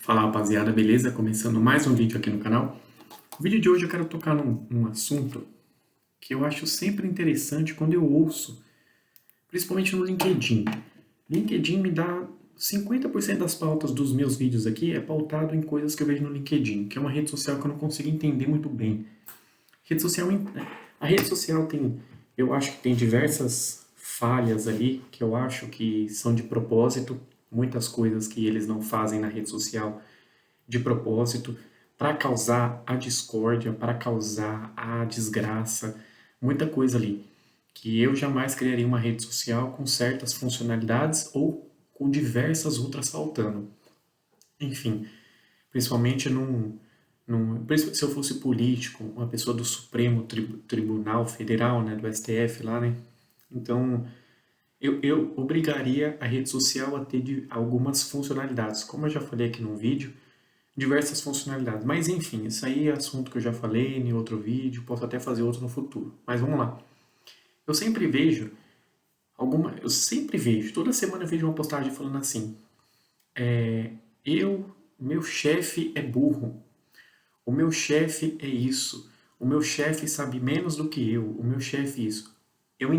Fala rapaziada, beleza? Começando mais um vídeo aqui no canal. O vídeo de hoje eu quero tocar num assunto que eu acho sempre interessante quando eu ouço, principalmente no LinkedIn. LinkedIn me dá 50% das pautas dos meus vídeos aqui é pautado em coisas que eu vejo no LinkedIn, que é uma rede social que eu não consigo entender muito bem. Rede social, a rede social tem, eu acho que tem diversas falhas ali que eu acho que são de propósito, muitas coisas que eles não fazem na rede social de propósito para causar a discórdia, para causar a desgraça, muita coisa ali. Que eu jamais criaria uma rede social com certas funcionalidades ou com diversas outras faltando. Enfim, principalmente se eu fosse político, uma pessoa do Supremo Tribunal Federal, né, do STF lá, né? Então, eu obrigaria a rede social a ter algumas funcionalidades. Como eu já falei aqui no vídeo, diversas funcionalidades. Mas enfim, isso aí é assunto que eu já falei em outro vídeo, posso até fazer outro no futuro. Mas vamos lá. Eu sempre vejo toda semana eu vejo uma postagem falando assim: meu chefe é burro, o meu chefe é isso, o meu chefe sabe menos do que o meu chefe isso. Eu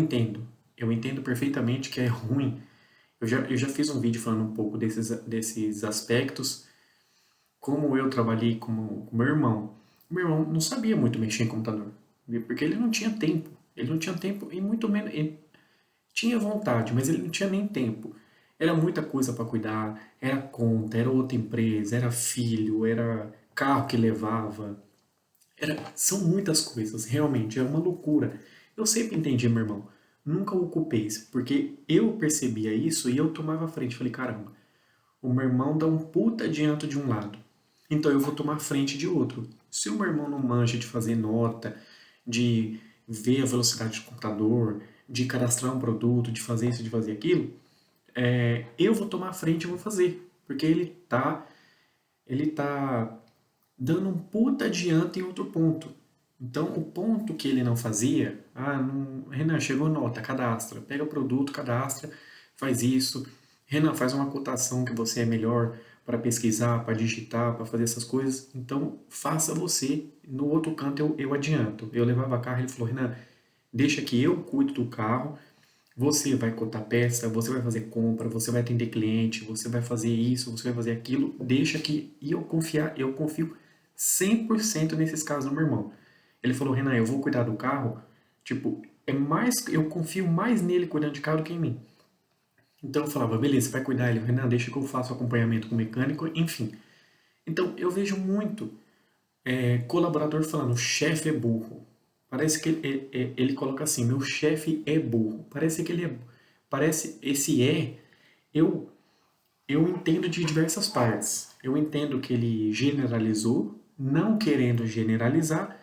entendo perfeitamente que é ruim. Eu já fiz um vídeo falando um pouco desses aspectos, como eu trabalhei com meu irmão. Meu irmão não sabia muito mexer em computador, porque ele não tinha tempo. Ele não tinha tempo e muito menos. Ele tinha vontade, mas ele não tinha nem tempo. Era muita coisa para cuidar, era conta, era outra empresa, era filho, era carro que levava. São muitas coisas, realmente, é uma loucura. Eu sempre entendi, meu irmão. Nunca o culpei, porque eu percebia isso e eu tomava a frente. Falei, caramba, o meu irmão dá um puta adianto de um lado. Então eu vou tomar frente de outro. Se o meu irmão não manja de fazer nota, de ver a velocidade do computador, de cadastrar um produto, de fazer isso, de fazer aquilo, eu vou tomar frente e vou fazer. Porque ele tá dando um puta adianto em outro ponto. Então, o ponto que ele não fazia, não, Renan, chegou nota, cadastra, pega o produto, cadastra, faz isso. Renan, faz uma cotação que você é melhor para pesquisar, para digitar, para fazer essas coisas. Então, faça você. No outro canto, eu adianto. Eu levava carro, ele falou, Renan, deixa que eu cuido do carro, você vai cotar peça, você vai fazer compra, você vai atender cliente, você vai fazer isso, você vai fazer aquilo, deixa que e eu confio 100% nesses casos do meu irmão. Ele falou, Renan, eu vou cuidar do carro, tipo, eu confio mais nele cuidando de carro do que em mim. Então eu falava, beleza, você vai cuidar ele, Renan, deixa que eu faço acompanhamento com o mecânico, enfim. Então eu vejo muito colaborador falando, o chefe é burro. Parece que ele coloca assim, meu chefe é burro. Parece que ele é. Parece esse eu, eu entendo de diversas partes. Eu entendo que ele generalizou, não querendo generalizar,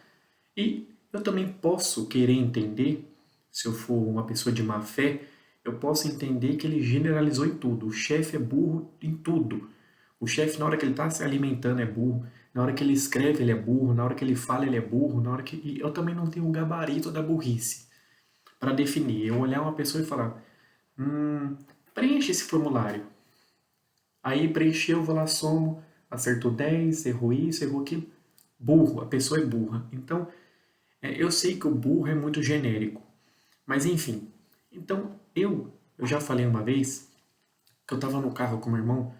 e eu também posso querer entender, se eu for uma pessoa de má fé, eu posso entender que ele generalizou em tudo. O chefe é burro em tudo. O chefe, na hora que ele está se alimentando, é burro. Na hora que ele escreve, ele é burro. Na hora que ele fala, ele é burro. Na hora que... E eu também não tenho o gabarito da burrice para definir. Eu olhar uma pessoa e falar: preenche esse formulário. Aí preencheu, vou lá, somo, acertou 10, errou isso, errou aquilo. Burro, a pessoa é burra. Então, eu sei que o burro é muito genérico, mas enfim. Então, eu já falei uma vez que eu estava no carro com meu irmão,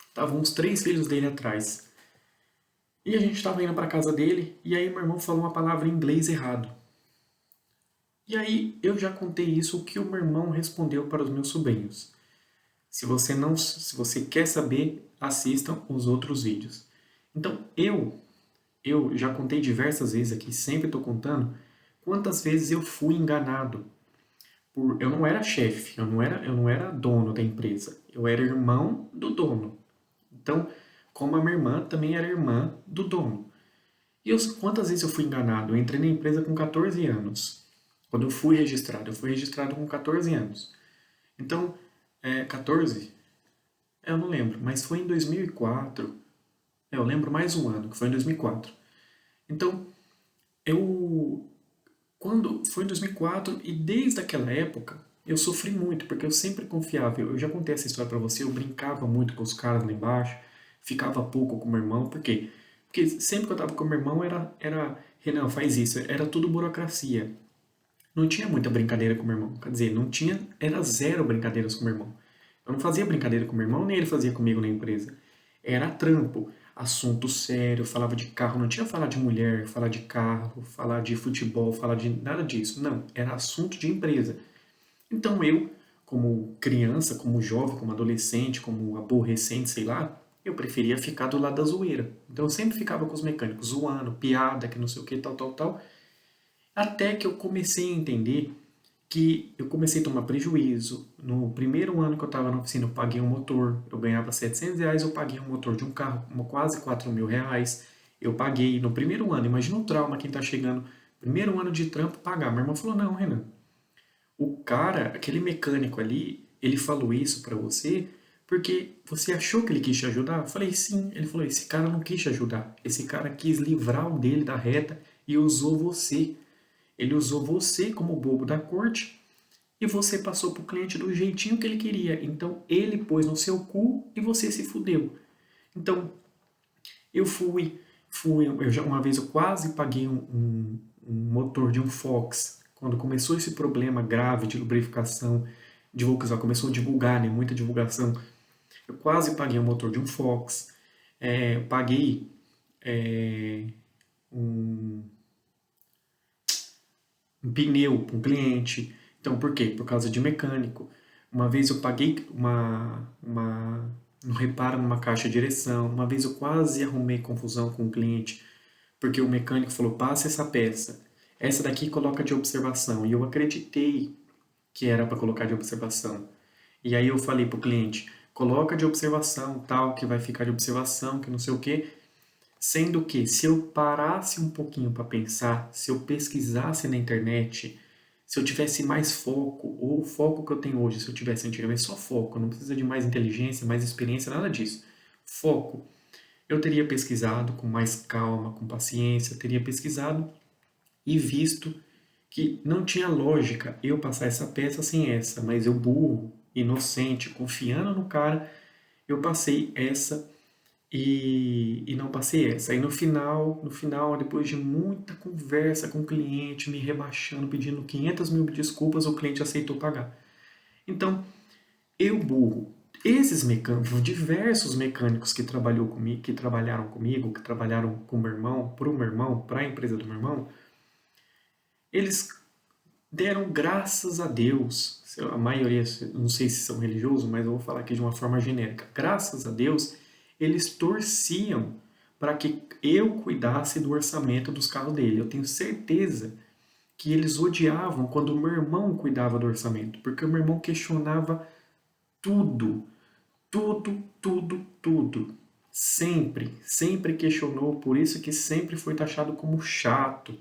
estavam uns 3 filhos dele atrás. E a gente estava indo para casa dele, e aí meu irmão falou uma palavra em inglês errado. E aí eu já contei isso, o que o meu irmão respondeu para os meus sobrinhos. Se você quer saber, assistam os outros vídeos. Então, eu já contei diversas vezes aqui, sempre estou contando, quantas vezes eu fui enganado. Eu não era chefe, eu não era dono da empresa, eu era irmão do dono. Então, como a minha irmã também era irmã do dono. Quantas vezes eu fui enganado? Eu entrei na empresa com 14 anos. Quando eu fui registrado com 14 anos. Então, 14? Eu não lembro, mas foi em 2004. Eu lembro mais um ano, que foi em 2004. Então, eu quando foi em 2004 e desde aquela época eu sofri muito, porque eu sempre confiava. Eu já contei essa história pra você, eu brincava muito com os caras lá embaixo. ficava pouco com o meu irmão. Por quê? Porque sempre que eu tava com o meu irmão Renan, faz isso. Era tudo burocracia. Não tinha muita brincadeira com o meu irmão. Quer dizer, não tinha, era zero brincadeiras com o meu irmão. Eu não fazia brincadeira com o meu irmão, nem ele fazia comigo na empresa. Era trampo, assunto sério, falava de carro, não tinha falar de mulher, falar de carro, falar de futebol, falar de nada disso. Não, era assunto de empresa. Então eu, como criança, como jovem, como adolescente, como aborrecente, sei lá, eu preferia ficar do lado da zoeira. Então eu sempre ficava com os mecânicos, zoando, piada, que não sei o que, tal, tal, tal. Até que eu comecei a entender que eu comecei a tomar prejuízo. No primeiro ano que eu estava na oficina, eu paguei um motor, eu ganhava R$ 700, eu paguei um motor de um carro, quase R$ 4.000. Eu paguei no primeiro ano, imagina o trauma quem está chegando, primeiro ano de trampo, pagar. Meu irmão falou, não, Renan, o cara, aquele mecânico ali, ele falou isso pra você porque você achou que ele quis te ajudar? Eu falei, sim. Ele falou, esse cara não quis te ajudar. Esse cara quis livrar o dele da reta e usou você. Ele usou você como bobo da corte e você passou pro cliente do jeitinho que ele queria. Então ele pôs no seu cu e você se fudeu. Então eu uma vez eu quase paguei um motor de um Fox. Quando começou esse problema grave de lubrificação, de Volkswagen, começou a divulgar, né, muita divulgação, eu quase paguei o motor de um Fox. Paguei é, um, um pneu para um cliente. Então, por quê? Por causa de mecânico. Uma vez eu paguei um reparo numa caixa de direção. Uma vez eu quase arrumei confusão com o cliente, porque o mecânico falou, passa essa peça. Essa daqui coloca de observação. E eu acreditei que era para colocar de observação. E aí eu falei pro cliente, coloca de observação, tal, que vai ficar de observação, que não sei o quê. Sendo que se eu parasse um pouquinho para pensar, se eu pesquisasse na internet, se eu tivesse mais foco, ou o foco que eu tenho hoje, se eu tivesse antigamente só foco, não precisa de mais inteligência, mais experiência, nada disso. Foco. Eu teria pesquisado com mais calma, com paciência, teria pesquisado e visto que não tinha lógica eu passar essa peça sem essa, mas eu burro, inocente, confiando no cara, eu passei essa e não passei essa. Aí no final, depois de muita conversa com o cliente, me rebaixando, pedindo 500 mil desculpas, o cliente aceitou pagar. Então, eu burro. Esses mecânicos, diversos mecânicos que trabalhou comigo, que trabalharam comigo, que trabalharam com o meu irmão, para o meu irmão, para a empresa do meu irmão, eles deram graças a Deus. A maioria, não sei se são religiosos, mas eu vou falar aqui de uma forma genérica. Graças a Deus, eles torciam para que eu cuidasse do orçamento dos carros dele. Eu tenho certeza que eles odiavam quando o meu irmão cuidava do orçamento, porque o meu irmão questionava tudo, tudo, tudo, tudo. Sempre, sempre questionou, por isso que sempre foi taxado como chato,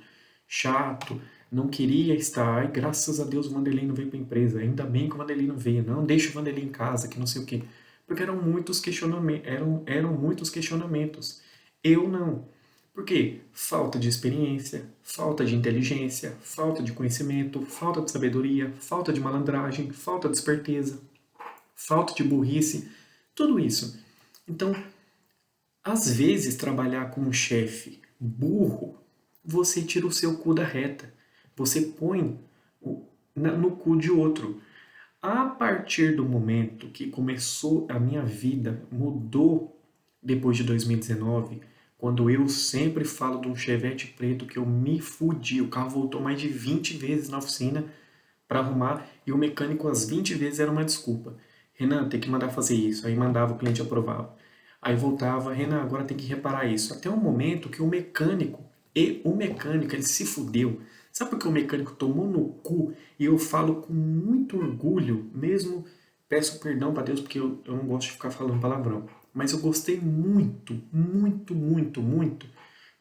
chato, não queria estar. Ai, graças a Deus o Vanderlei não veio para a empresa, ainda bem que o Vanderlei não veio, não deixa o Vanderlei em casa, que não sei o quê. Porque eram muitos questionamentos. Eu não. Por quê? Falta de experiência, falta de inteligência, falta de conhecimento, falta de sabedoria, falta de malandragem, falta de esperteza, falta de burrice, tudo isso. Então, às vezes, trabalhar com um chefe burro, você tira o seu cu da reta. Você põe no cu de outro. A partir do momento que começou a minha vida, mudou depois de 2019, quando eu sempre falo de um Chevette preto que eu me fudi, o carro voltou mais de 20 vezes na oficina para arrumar e o mecânico às 20 vezes era uma desculpa. Renan, tem que mandar fazer isso. Aí mandava, o cliente aprovava. Aí voltava, Renan, agora tem que reparar isso. Até um momento que o mecânico, ele se fudeu. Sabe por que o mecânico tomou no cu? E eu falo com muito orgulho, mesmo peço perdão para Deus porque eu não gosto de ficar falando palavrão. Mas eu gostei muito, muito, muito, muito,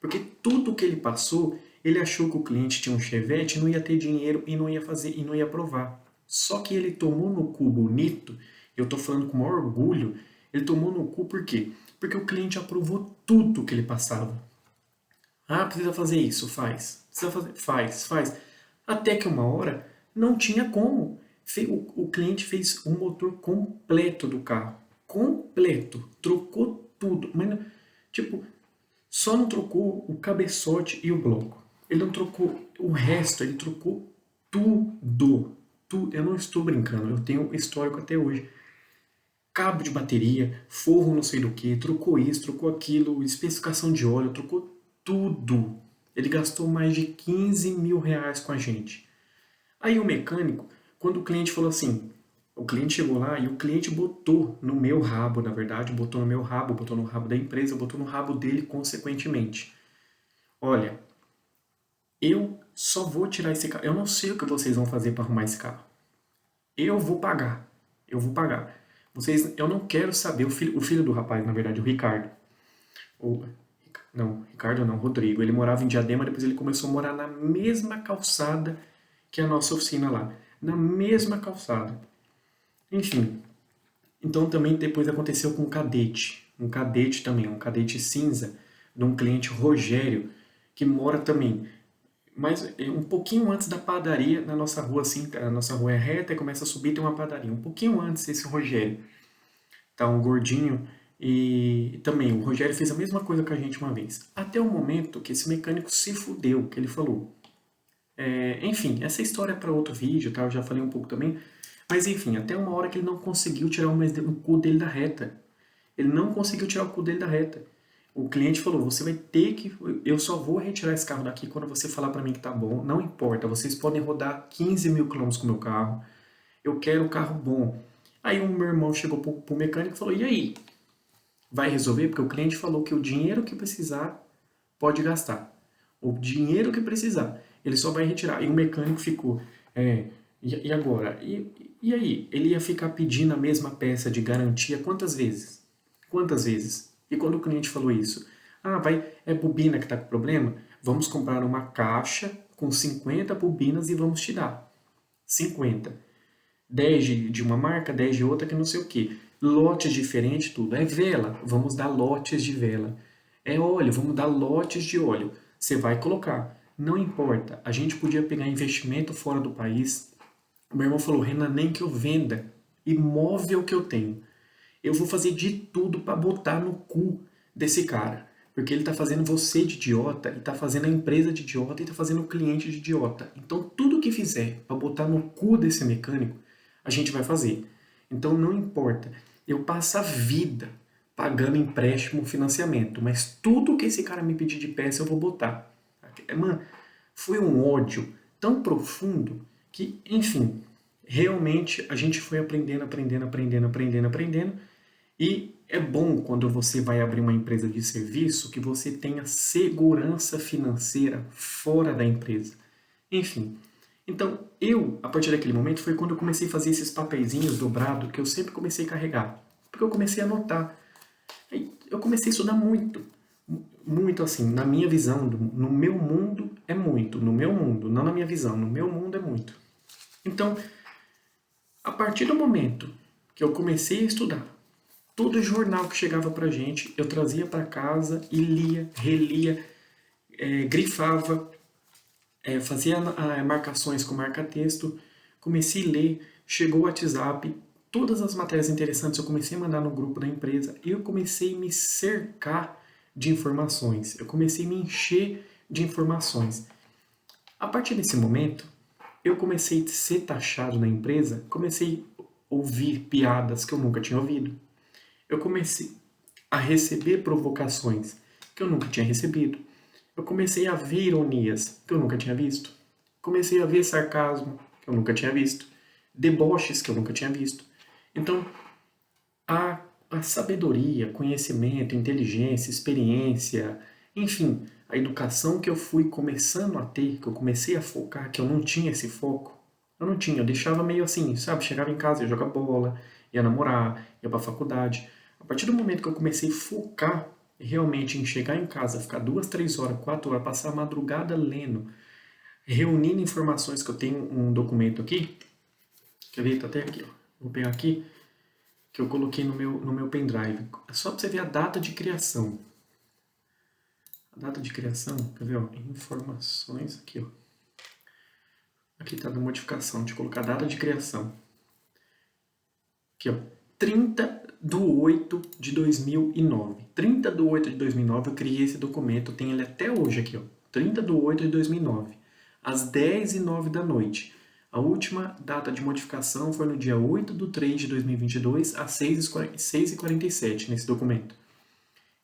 porque tudo que ele passou, ele achou que o cliente tinha um Chevette, não ia ter dinheiro e não ia fazer e não ia aprovar. Só que ele tomou no cu bonito, eu tô falando com o maior orgulho, ele tomou no cu por quê? Porque o cliente aprovou tudo que ele passava. Ah, precisa fazer isso, faz. Precisa fazer, faz. Até que uma hora não tinha como. O cliente fez um motor completo do carro. Completo. Trocou tudo. Mas, tipo, só não trocou o cabeçote e o bloco. Ele não trocou o resto, ele trocou tudo. Tudo. Eu não estou brincando, eu tenho histórico até hoje. Cabo de bateria, forro não sei do que, trocou isso, trocou aquilo, especificação de óleo, trocou tudo. Ele gastou mais de 15 mil reais com a gente. Aí o mecânico, quando o cliente falou assim, o cliente chegou lá e o cliente botou no meu rabo, na verdade, botou no meu rabo, botou no rabo da empresa, botou no rabo dele consequentemente. Olha, eu só vou tirar esse carro. Eu não sei o que vocês vão fazer para arrumar esse carro. Eu vou pagar. Eu vou pagar. Vocês, eu não quero saber. O filho do rapaz, na verdade, o Ricardo. O, não, Ricardo não, Rodrigo. Ele morava em Diadema, depois ele começou a morar na mesma calçada que a nossa oficina lá. Na mesma calçada. Enfim. Então também depois aconteceu com um cadete. Um cadete também, um cadete cinza, de um cliente Rogério, que mora também. Mas um pouquinho antes da padaria, na nossa rua, assim, a nossa rua é reta e começa a subir, tem uma padaria. Um pouquinho antes, esse Rogério, tá um gordinho, e também o Rogério fez a mesma coisa com a gente uma vez. Até o momento que esse mecânico se fudeu, que ele falou. Enfim, essa história é para outro vídeo, tá? Eu já falei um pouco também. Mas enfim, até uma hora que ele não conseguiu tirar o cu dele da reta. Ele não conseguiu tirar o cu dele da reta. O cliente falou, você vai ter que... Eu só vou retirar esse carro daqui quando você falar para mim que tá bom. Não importa, vocês podem rodar 15 mil quilômetros com o meu carro. Eu quero um carro bom. Aí o meu irmão chegou pro mecânico e falou, e aí? Vai resolver? Porque o cliente falou que o dinheiro que precisar pode gastar. O dinheiro que precisar. Ele só vai retirar. E o mecânico ficou, e agora? E aí? Ele ia ficar pedindo a mesma peça de garantia quantas vezes? Quantas vezes? E quando o cliente falou isso? Ah, é bobina que está com problema? Vamos comprar uma caixa com 50 bobinas e vamos te dar. 50. 10 de uma marca, 10 de outra, que não sei o quê. Lotes diferentes, tudo. É vela, vamos dar lotes de vela. É óleo, vamos dar lotes de óleo. Você vai colocar. Não importa. A gente podia pegar investimento fora do país. O meu irmão falou, Renan, nem que eu venda imóvel que eu tenho. Eu vou fazer de tudo para botar no cu desse cara. Porque ele tá fazendo você de idiota, e tá fazendo a empresa de idiota, e tá fazendo o cliente de idiota. Então tudo que fizer para botar no cu desse mecânico, a gente vai fazer. Então não importa. Eu passo a vida pagando empréstimo, financiamento, mas tudo que esse cara me pedir de peça eu vou botar. Mano, foi um ódio tão profundo que, enfim, realmente a gente foi aprendendo, aprendendo, aprendendo, aprendendo, aprendendo. E é bom quando você vai abrir uma empresa de serviço que você tenha segurança financeira fora da empresa. Enfim, então eu, a partir daquele momento, foi quando eu comecei a fazer esses papeizinhos dobrados que eu sempre comecei a carregar. Porque eu comecei a anotar. Aí eu comecei a estudar muito. Muito assim, na minha visão, no meu mundo é muito. No meu mundo, não na minha visão, no meu mundo é muito. Então, a partir do momento que eu comecei a estudar, todo jornal que chegava pra gente, eu trazia para casa e lia, relia, grifava, fazia marcações com marca-texto, comecei a ler, chegou o WhatsApp, todas as matérias interessantes eu comecei a mandar no grupo da empresa e eu comecei a me cercar de informações, eu comecei a me encher de informações. A partir desse momento, eu comecei a ser taxado na empresa, comecei a ouvir piadas que eu nunca tinha ouvido. Eu comecei a receber provocações que eu nunca tinha recebido. Eu comecei a ver ironias que eu nunca tinha visto. Comecei a ver sarcasmo que eu nunca tinha visto. Deboches que eu nunca tinha visto. Então, a sabedoria, conhecimento, inteligência, experiência, enfim, a educação que eu fui começando a ter, que eu comecei a focar, que eu não tinha esse foco, eu não tinha, eu deixava meio assim, sabe? Chegava em casa, ia jogar bola, ia namorar, ia pra faculdade. A partir do momento que eu comecei a focar realmente em chegar em casa, ficar 2, 3 horas, 4 horas, passar a madrugada lendo, reunindo informações, que eu tenho um documento aqui, quer ver? Tá até aqui, ó. Vou pegar aqui, que eu coloquei no meu pendrive. É só para você ver a data de criação. A data de criação, quer ver? Ó, informações, aqui, ó. Aqui está a modificação, deixa eu colocar a data de criação. Aqui, ó. 30/8/2009. 30/8/2009 eu criei esse documento, tem ele até hoje aqui, ó. 30/8/2009, às 10h09 da noite. A última data de modificação foi no dia 8/3/2022, às 6h47, nesse documento.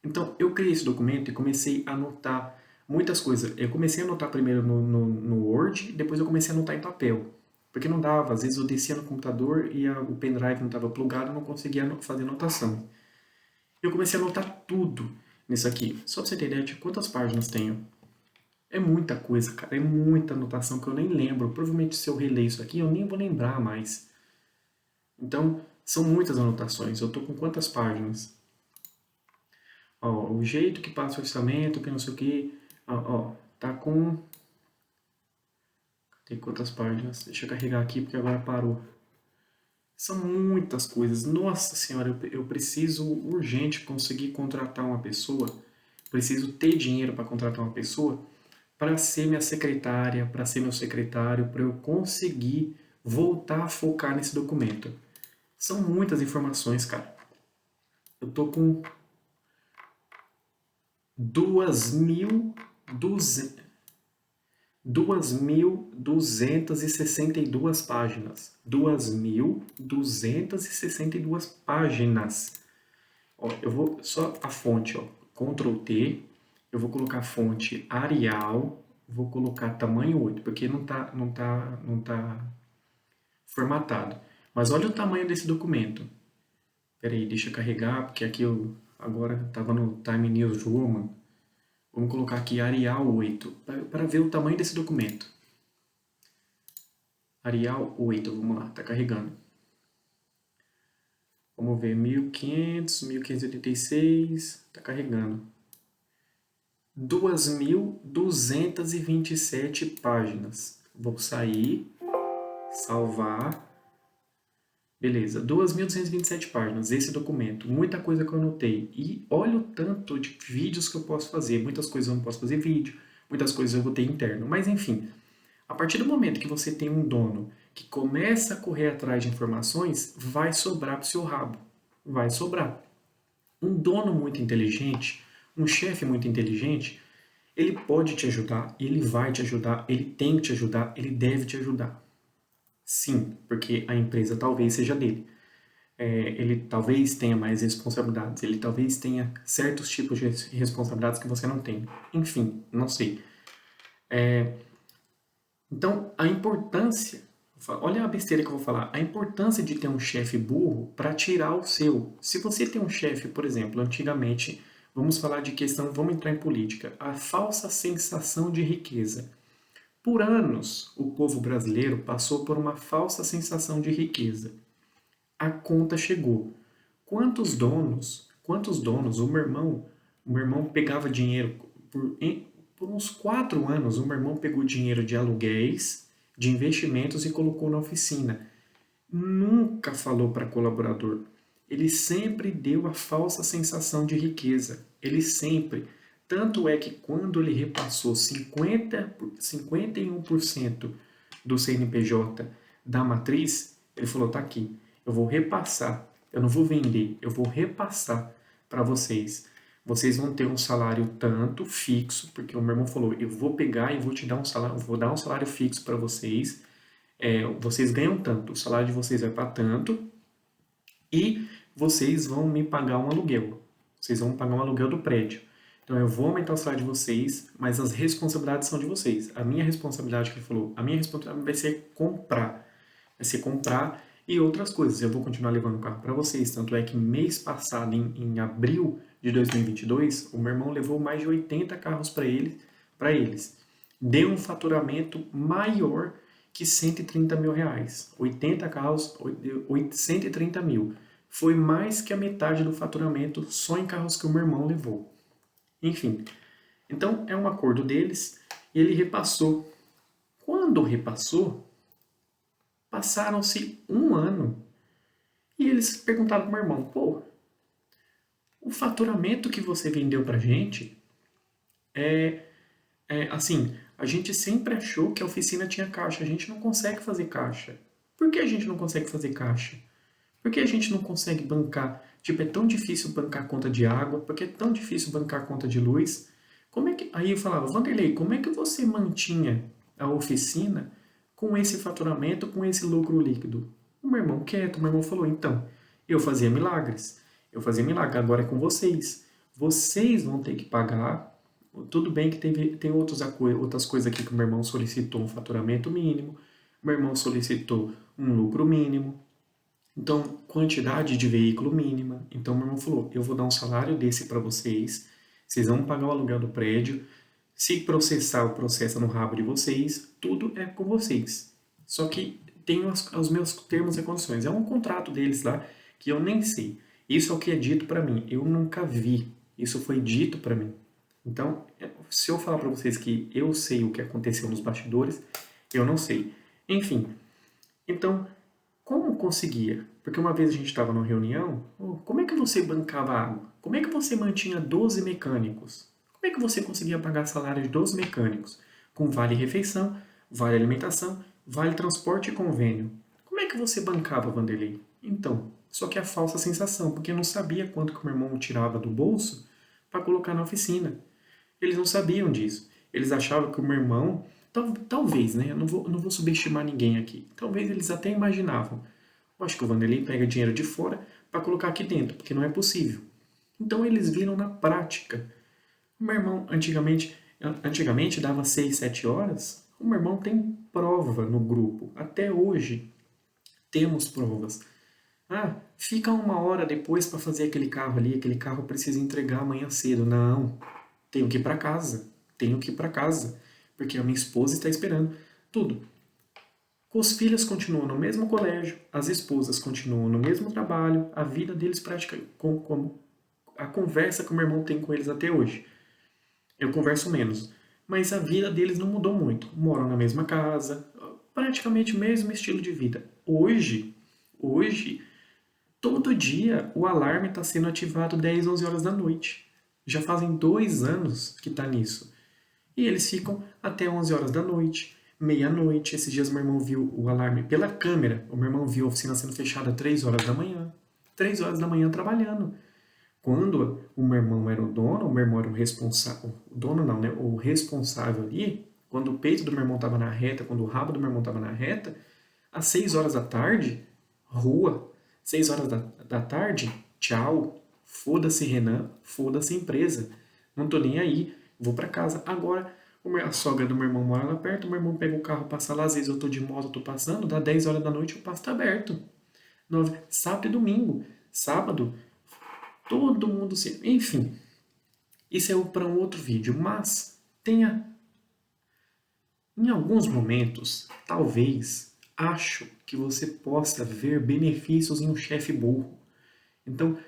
Então, eu criei esse documento e comecei a anotar muitas coisas. Eu comecei a anotar primeiro no Word, depois eu comecei a anotar em papel. Porque não dava, às vezes eu descia no computador e o pendrive não estava plugado, eu não conseguia fazer anotação. Eu comecei a anotar tudo nisso aqui. Só pra você ter ideia de quantas páginas tenho. É muita coisa, cara. É muita anotação que eu nem lembro. Provavelmente se eu reler isso aqui, eu nem vou lembrar mais. Então, são muitas anotações. Eu tô com quantas páginas? Ó, o jeito que passa o orçamento, que não sei o que. Ó, tá com... Tem quantas páginas? Deixa eu carregar aqui porque agora parou. São muitas coisas. Nossa senhora, eu preciso urgente conseguir contratar uma pessoa. Preciso ter dinheiro para contratar uma pessoa para ser minha secretária, para ser meu secretário, para eu conseguir voltar a focar nesse documento. São muitas informações, cara. Eu tô com 2.262 páginas. 2.262 páginas. Ó, eu vou só a fonte, ó, Ctrl T, eu vou colocar a fonte Arial, vou colocar tamanho 8, porque não tá formatado. Mas olha o tamanho desse documento. Espera aí, deixa eu carregar, porque aqui eu agora estava no Time News Roman. Vamos colocar aqui Arial 8, para ver o tamanho desse documento. Arial 8, vamos lá, está carregando. Vamos ver, 1500, 1586, está carregando. 2.227 páginas. Vou sair, salvar. Beleza, 2.227 páginas, esse documento. Muita coisa que eu anotei. E olha o tanto de vídeos que eu posso fazer. Muitas coisas eu não posso fazer vídeo, muitas coisas eu vou ter interno. Mas enfim, a partir do momento que você tem um dono que começa a correr atrás de informações, vai sobrar para o seu rabo. Vai sobrar. Um dono muito inteligente, um chefe muito inteligente, ele pode te ajudar, ele vai te ajudar, ele tem que te ajudar, ele deve te ajudar. Sim, porque a empresa talvez seja dele. Ele talvez tenha mais responsabilidades, ele talvez tenha certos tipos de responsabilidades que você não tem. Enfim, não sei. Então, a importância, olha a besteira que eu vou falar, a importância de ter um chefe burro para tirar o seu. Se você tem um chefe, por exemplo, antigamente, vamos falar de questão, vamos entrar em política, a falsa sensação de riqueza. Por anos, o povo brasileiro passou por uma falsa sensação de riqueza. A conta chegou. Quantos donos, o meu irmão pegava dinheiro por uns 4 anos, o meu irmão pegou dinheiro de aluguéis, de investimentos e colocou na oficina. Nunca falou para colaborador. Ele sempre deu a falsa sensação de riqueza. Ele sempre. Tanto é que quando ele repassou 51% do CNPJ da matriz, ele falou, tá aqui, eu vou repassar, eu não vou vender, eu vou repassar para vocês. Vocês vão ter um salário tanto fixo, porque o meu irmão falou, eu vou pegar e vou te dar um salário, vou dar um salário fixo para vocês. Vocês ganham tanto, o salário de vocês vai para tanto, e vocês vão me pagar um aluguel. Vocês vão pagar um aluguel do prédio. Então eu vou aumentar o salário de vocês, mas as responsabilidades são de vocês. A minha responsabilidade, que ele falou, a minha responsabilidade vai ser comprar. Vai ser comprar e outras coisas. Eu vou continuar levando o carro para vocês. Tanto é que mês passado, em abril de 2022, o meu irmão levou mais de 80 carros para eles. Deu um faturamento maior que 130 mil reais. 80 carros, 130 mil. Foi mais que a metade do faturamento só em carros que o meu irmão levou. Enfim, então é um acordo deles e ele repassou. Quando repassou, passaram-se um ano e eles perguntaram para o meu irmão, pô, o faturamento que você vendeu pra gente assim, a gente sempre achou que a oficina tinha caixa, a gente não consegue fazer caixa. Por que a gente não consegue fazer caixa? Por que a gente não consegue bancar? Tipo, é tão difícil bancar a conta de água, porque é tão difícil bancar a conta de luz. Como é que... Aí eu falava, Vanderlei, como é que você mantinha a oficina com esse faturamento, com esse lucro líquido? O meu irmão quieto, o meu irmão falou, então, eu fazia milagres. Eu fazia milagre, agora é com vocês. Vocês vão ter que pagar. Tudo bem que tem outras coisas aqui que o meu irmão solicitou um faturamento mínimo, meu irmão solicitou um lucro mínimo, então quantidade de veículo mínima. Então meu irmão falou, eu vou dar um salário desse para vocês, vocês vão pagar o aluguel do prédio, se processar, o processo no rabo de vocês, tudo é com vocês. Só que tem os meus termos e condições. É um contrato deles lá que eu nem sei. Isso é o que é dito para mim. Eu nunca vi. Isso foi dito para mim. Então, se eu falar para vocês que eu sei o que aconteceu nos bastidores, eu não sei. Enfim, então, como conseguia? Porque uma vez a gente estava numa reunião, como é que você bancava água? Como é que você mantinha 12 mecânicos? Como é que você conseguia pagar salário de 12 mecânicos? Com vale refeição, vale alimentação, vale transporte e convênio. Como é que você bancava, Vanderlei? Então, só que é a falsa sensação, porque eu não sabia quanto que o meu irmão tirava do bolso para colocar na oficina. Eles não sabiam disso. Eles achavam que o meu irmão, talvez, né? Eu não vou subestimar ninguém aqui. Talvez eles até imaginavam. Eu acho que o Vanderlei pega dinheiro de fora para colocar aqui dentro, porque não é possível. Então eles viram na prática. O meu irmão, antigamente dava 6, 7 horas. O meu irmão tem prova no grupo. Até hoje temos provas. Ah, fica 1 hora depois para fazer aquele carro ali, aquele carro precisa entregar amanhã cedo. Não, tenho que ir para casa, tenho que ir para casa, porque a minha esposa está esperando. Tudo. Os filhos continuam no mesmo colégio, as esposas continuam no mesmo trabalho, a vida deles pratica como a conversa que o meu irmão tem com eles até hoje. Eu converso menos, mas a vida deles não mudou muito. Moram na mesma casa, praticamente o mesmo estilo de vida. Hoje, todo dia o alarme está sendo ativado 10, 11 horas da noite. Já fazem 2 anos que está nisso. E eles ficam até 11 horas da noite, meia-noite. Esses dias meu irmão viu o alarme pela câmera. O meu irmão viu a oficina sendo fechada 3 horas da manhã. 3 horas da manhã trabalhando. Quando o meu irmão era o dono, o meu irmão era o responsável. O dono não, né? O responsável ali. Quando o peito do meu irmão estava na reta, quando o rabo do meu irmão estava na reta, às 6 horas da tarde, rua. 6 horas da tarde, tchau. Foda-se Renan, foda-se empresa. Não tô nem aí, vou para casa. Agora, a sogra do meu irmão mora lá perto, o meu irmão pega o carro, passa lá, às vezes eu tô de moto, eu tô passando, dá 10 horas da noite, o passo tá aberto. Sábado e domingo. Sábado, todo mundo se... Enfim, isso é para um outro vídeo, mas tenha... Em alguns momentos, talvez, acho que você possa ver benefícios em um chefe burro. Então,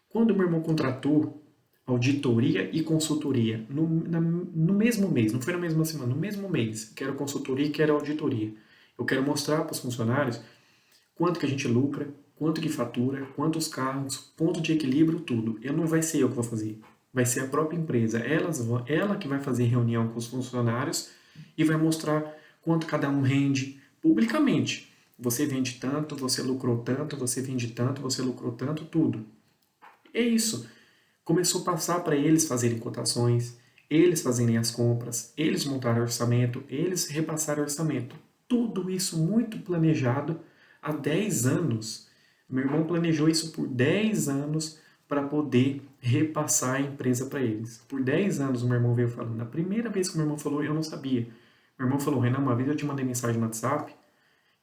quando o meu irmão contratou auditoria e consultoria no mesmo mês, não foi na mesma semana, no mesmo mês, quero consultoria e quero auditoria. Eu quero mostrar para os funcionários quanto que a gente lucra, quanto que fatura, quantos carros, ponto de equilíbrio, tudo. Não vai ser eu que vou fazer, vai ser a própria empresa. Ela que vai fazer reunião com os funcionários e vai mostrar quanto cada um rende publicamente. Você vende tanto, você lucrou tanto, você vende tanto, você lucrou tanto, tudo. É isso. Começou a passar para eles fazerem cotações, eles fazerem as compras, eles montarem orçamento, eles repassarem orçamento. Tudo isso muito planejado há 10 anos. Meu irmão planejou isso por 10 anos para poder repassar a empresa para eles. Por 10 anos o meu irmão veio falando. A primeira vez que o meu irmão falou, eu não sabia. Meu irmão falou, Renan, uma vez eu te mandei mensagem no WhatsApp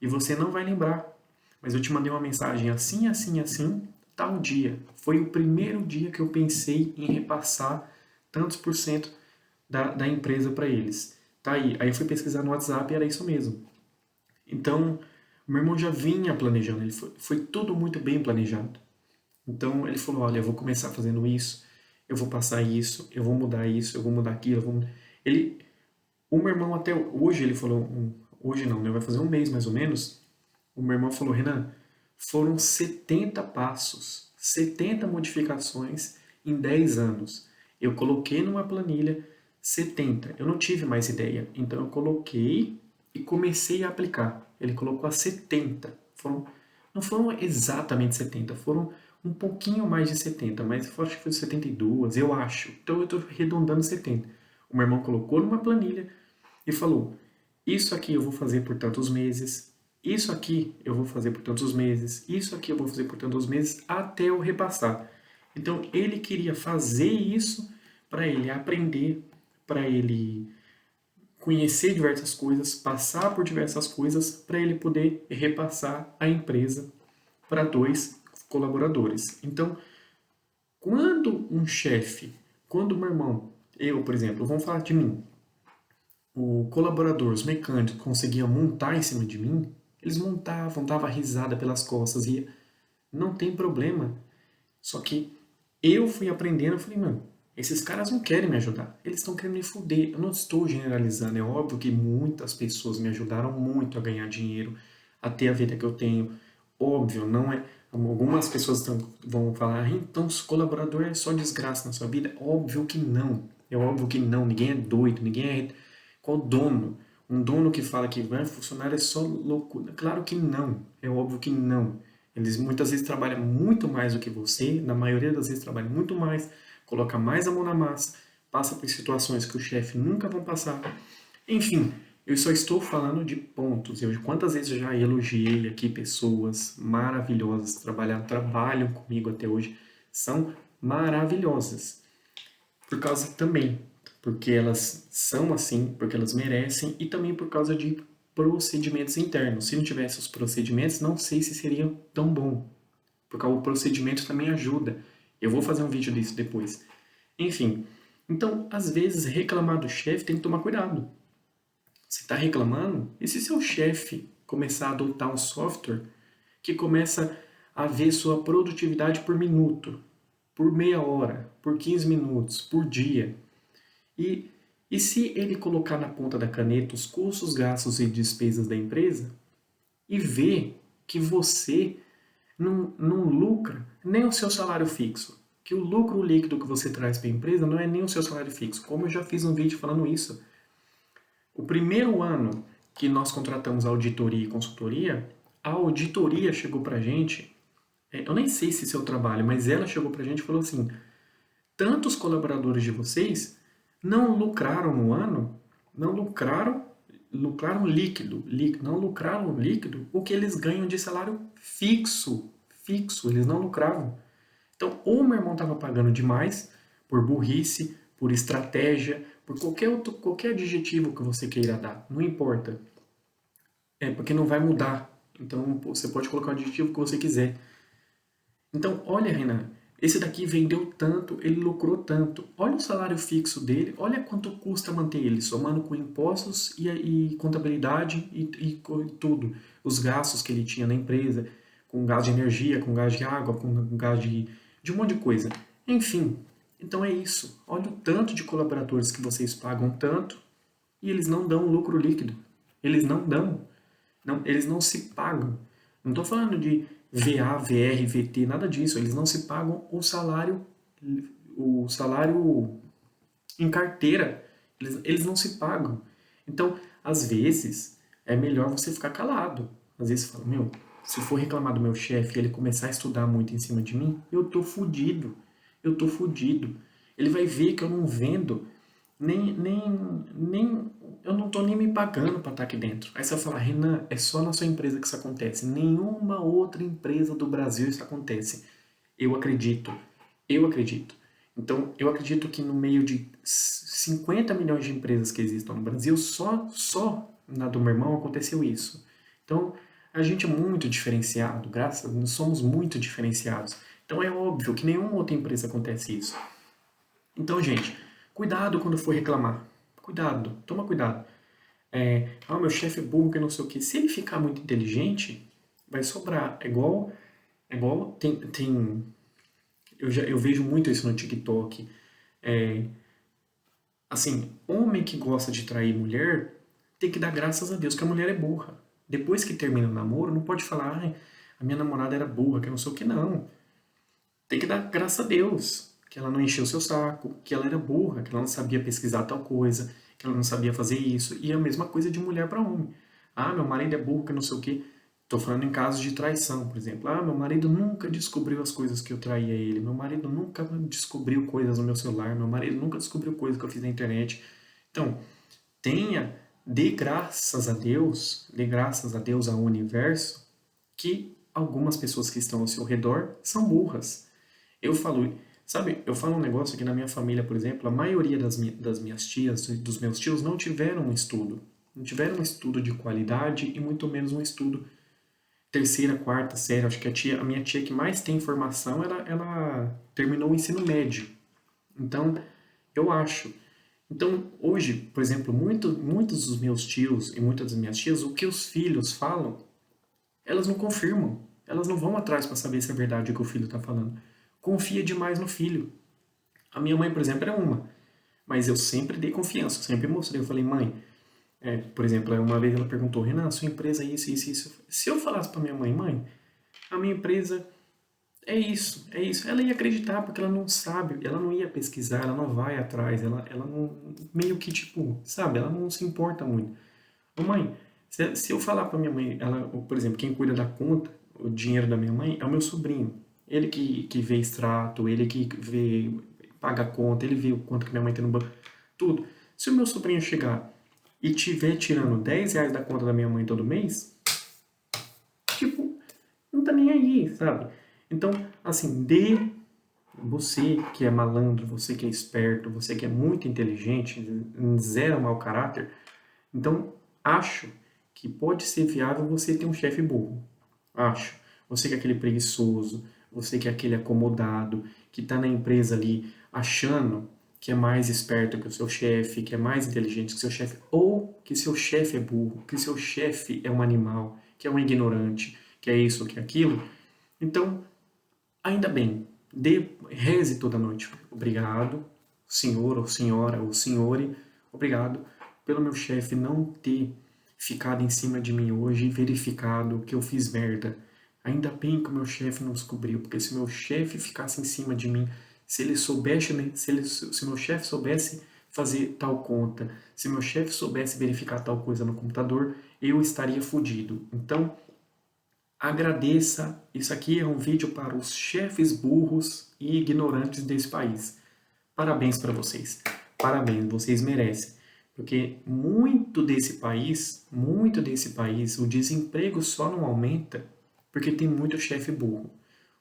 e você não vai lembrar. Mas eu te mandei uma mensagem assim, assim, assim, tal dia. Foi o primeiro dia que eu pensei em repassar tantos por cento da empresa para eles. Tá aí. Aí eu fui pesquisar no WhatsApp e era isso mesmo. Então, o meu irmão já vinha planejando. Foi tudo muito bem planejado. Então, ele falou, olha, eu vou começar fazendo isso, eu vou passar isso, eu vou mudar isso, eu vou mudar aquilo. Ele, o meu irmão até hoje, ele falou, hoje não, né? Vai fazer um mês mais ou menos, o meu irmão falou, Renan, foram 70 passos, 70 modificações em 10 anos. Eu coloquei numa planilha 70. Eu não tive mais ideia. Então eu coloquei e comecei a aplicar. Ele colocou a 70. Não foram exatamente 70, foram um pouquinho mais de 70, mas eu acho que foi 72, eu acho. Então eu estou arredondando 70. O meu irmão colocou numa planilha e falou: isso aqui eu vou fazer por tantos meses, isso aqui eu vou fazer por tantos meses, isso aqui eu vou fazer por tantos meses, até eu repassar. Então ele queria fazer isso para ele aprender, para ele conhecer diversas coisas, passar por diversas coisas, para ele poder repassar a empresa para dois colaboradores. Então, quando um chefe, quando o meu irmão, eu, por exemplo, vamos falar de mim, o colaborador, os mecânicos conseguiam montar em cima de mim, eles montavam, dava risada pelas costas e não tem problema. Só que eu fui aprendendo, eu falei, mano, esses caras não querem me ajudar, eles estão querendo me foder. Eu não estou generalizando, é óbvio que muitas pessoas me ajudaram muito a ganhar dinheiro, a ter a vida que eu tenho. Óbvio, não é. Algumas pessoas vão falar, ah, então os colaborador é só desgraça na sua vida. Óbvio que não. É óbvio que não. Ninguém é doido, ninguém é. Qual dono? Um dono que fala que funcionário é só loucura. Claro que não. É óbvio que não. Eles muitas vezes trabalham muito mais do que você, na maioria das vezes trabalham muito mais, coloca mais a mão na massa, passa por situações que o chefe nunca vai passar. Enfim, eu só estou falando de pontos. Quantas vezes eu já elogiei aqui pessoas maravilhosas que trabalham comigo até hoje, são maravilhosas. Por causa também, porque elas são assim, porque elas merecem e também por causa de procedimentos internos. Se não tivesse os procedimentos, não sei se seria tão bom, porque o procedimento também ajuda. Eu vou fazer um vídeo disso depois. Enfim, então, às vezes, reclamar do chefe tem que tomar cuidado. Você está reclamando? E se seu chefe começar a adotar um software que começa a ver sua produtividade por minuto, por meia hora, por 15 minutos, por dia? E, e se ele colocar na ponta da caneta os custos, gastos e despesas da empresa e ver que você não lucra nem o seu salário fixo, que o lucro líquido que você traz para a empresa não é nem o seu salário fixo, como eu já fiz um vídeo falando isso. O primeiro ano que nós contratamos a auditoria e consultoria, a auditoria chegou para a gente, eu nem sei se é seu trabalho, mas ela chegou para a gente e falou assim, tantos colaboradores de vocês não lucraram no ano, não lucraram, lucraram líquido, não lucraram líquido o que eles ganham de salário fixo, eles não lucravam. Então, ou o meu irmão estava pagando demais por burrice, por estratégia, por qualquer adjetivo que você queira dar, não importa. É porque não vai mudar. Então, você pode colocar o adjetivo que você quiser. Então, olha, Renan, esse daqui vendeu tanto, ele lucrou tanto. Olha o salário fixo dele, olha quanto custa manter ele, somando com impostos e contabilidade e tudo. Os gastos que ele tinha na empresa, com gás de energia, com gás de água, com gás de um monte de coisa. Enfim, então é isso. Olha o tanto de colaboradores que vocês pagam tanto e eles não dão lucro líquido. Eles não dão. Não, eles não se pagam. Não estou falando de VA, VR, VT, nada disso. Eles não se pagam o salário em carteira. Eles não se pagam. Então, às vezes, é melhor você ficar calado. Às vezes você fala, meu, se eu for reclamar do meu chefe e ele começar a estudar muito em cima de mim, eu tô fudido. Eu tô fudido. Ele vai ver que eu não vendo nem eu não tô nem me pagando para estar aqui dentro. Aí você vai falar, Renan, é só na sua empresa que isso acontece. Nenhuma outra empresa do Brasil isso acontece. Eu acredito. Eu acredito. Então, eu acredito que no meio de 50 milhões de empresas que existam no Brasil, só na do meu irmão aconteceu isso. Então, a gente é muito diferenciado, nós somos muito diferenciados. Então, é óbvio que nenhuma outra empresa acontece isso. Então, gente, cuidado quando for reclamar. Cuidado, toma cuidado. Meu chefe é burro, que não sei o quê. Se ele ficar muito inteligente, vai sobrar. É igual eu vejo muito isso no TikTok. Assim, homem que gosta de trair mulher tem que dar graças a Deus que a mulher é burra. Depois que termina o namoro, não pode falar, ai, a minha namorada era burra, que não sei o que, não. Tem que dar graças a Deus que ela não encheu o seu saco, que ela era burra, que ela não sabia pesquisar tal coisa, que ela não sabia fazer isso. E é a mesma coisa de mulher para homem. Ah, meu marido é burro, que não sei o quê. Estou falando em casos de traição, por exemplo. Ah, meu marido nunca descobriu as coisas que eu traí a ele. Meu marido nunca descobriu coisas no meu celular. Meu marido nunca descobriu coisas que eu fiz na internet. Então, tenha, dê graças a Deus ao universo, que algumas pessoas que estão ao seu redor são burras. Eu falo, sabe, eu falo um negócio aqui na minha família, por exemplo, a maioria das minhas tias e dos meus tios não tiveram um estudo. Não tiveram um estudo de qualidade e muito menos um estudo terceira, quarta série. Acho que a minha tia que mais tem formação, ela terminou o ensino médio. Então, eu acho. Então, hoje, por exemplo, muitos dos meus tios e muitas das minhas tias, o que os filhos falam, elas não confirmam. Elas não vão atrás para saber se é verdade o que o filho está falando. Confia demais no filho. A minha mãe, por exemplo, era uma. Mas eu sempre dei confiança, eu sempre mostrei. Eu falei, mãe, por exemplo, uma vez ela perguntou, Renan, sua empresa é isso, isso, isso. Se eu falasse para minha mãe, mãe, a minha empresa é isso, é isso. Ela ia acreditar, porque ela não sabe, ela não ia pesquisar, ela não vai atrás, ela não, meio que tipo, sabe, ela não se importa muito. Ô mãe, se eu falar pra minha mãe, ela, por exemplo, quem cuida da conta, o dinheiro da minha mãe, é o meu sobrinho. Ele que vê extrato, ele que vê, paga a conta, ele vê o quanto que minha mãe tem no banco, tudo. Se o meu sobrinho chegar e tiver tirando R$ 10 da conta da minha mãe todo mês, tipo, não tá nem aí, sabe? Então, assim, você que é malandro, você que é esperto, você que é muito inteligente, zero mau caráter, então acho que pode ser viável você ter um chefe burro. Acho. Você que é aquele preguiçoso, você que é aquele acomodado, que está na empresa ali achando que é mais esperto que o seu chefe, que é mais inteligente que o seu chefe, ou que seu chefe é burro, que seu chefe é um animal, que é um ignorante, que é isso, que é aquilo. Então, ainda bem, reze toda noite. Obrigado, senhor ou senhora ou senhore, obrigado pelo meu chefe não ter ficado em cima de mim hoje e verificado que eu fiz merda. Ainda bem que o meu chefe não descobriu, porque se meu chefe ficasse em cima de mim, se ele soubesse, se meu chefe soubesse fazer tal conta, se meu chefe soubesse verificar tal coisa no computador, eu estaria fudido. Então, agradeça. Isso aqui é um vídeo para os chefes burros e ignorantes desse país. Parabéns para vocês. Parabéns, vocês merecem. Porque muito desse país, o desemprego só não aumenta porque tem muito chefe burro.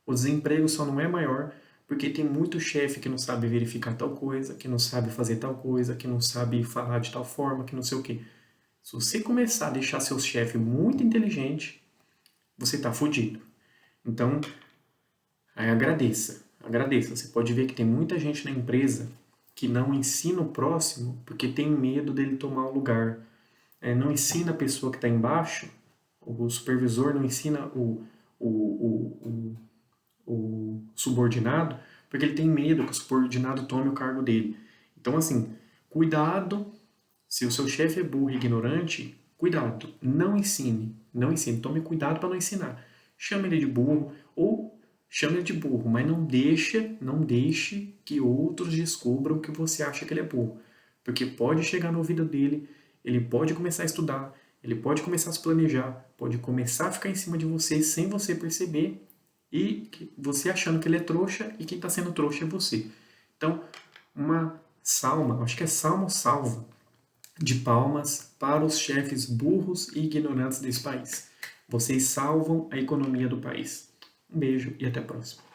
O desemprego só não é maior porque tem muito chefe que não sabe verificar tal coisa, que não sabe fazer tal coisa, que não sabe falar de tal forma, que não sei o quê. Se você começar a deixar seu chefe muito inteligente, você está fudido. Então, aí agradeça, agradeça. Você pode ver que tem muita gente na empresa que não ensina o próximo porque tem medo dele tomar o lugar. Não ensina a pessoa que está embaixo, o supervisor não ensina o subordinado porque ele tem medo que o subordinado tome o cargo dele. Então, assim, cuidado. Se o seu chefe é burro e ignorante, cuidado, não ensine, não ensine, tome cuidado para não ensinar. Chame ele de burro ou chame ele de burro, mas não deixe que outros descubram que você acha que ele é burro, porque pode chegar no ouvido dele, ele pode começar a estudar, ele pode começar a se planejar, pode começar a ficar em cima de você sem você perceber e você achando que ele é trouxa e quem está sendo trouxa é você. Então, uma salma, acho que é salmo salva de palmas para os chefes burros e ignorantes desse país. Vocês salvam a economia do país. Um beijo e até a próxima.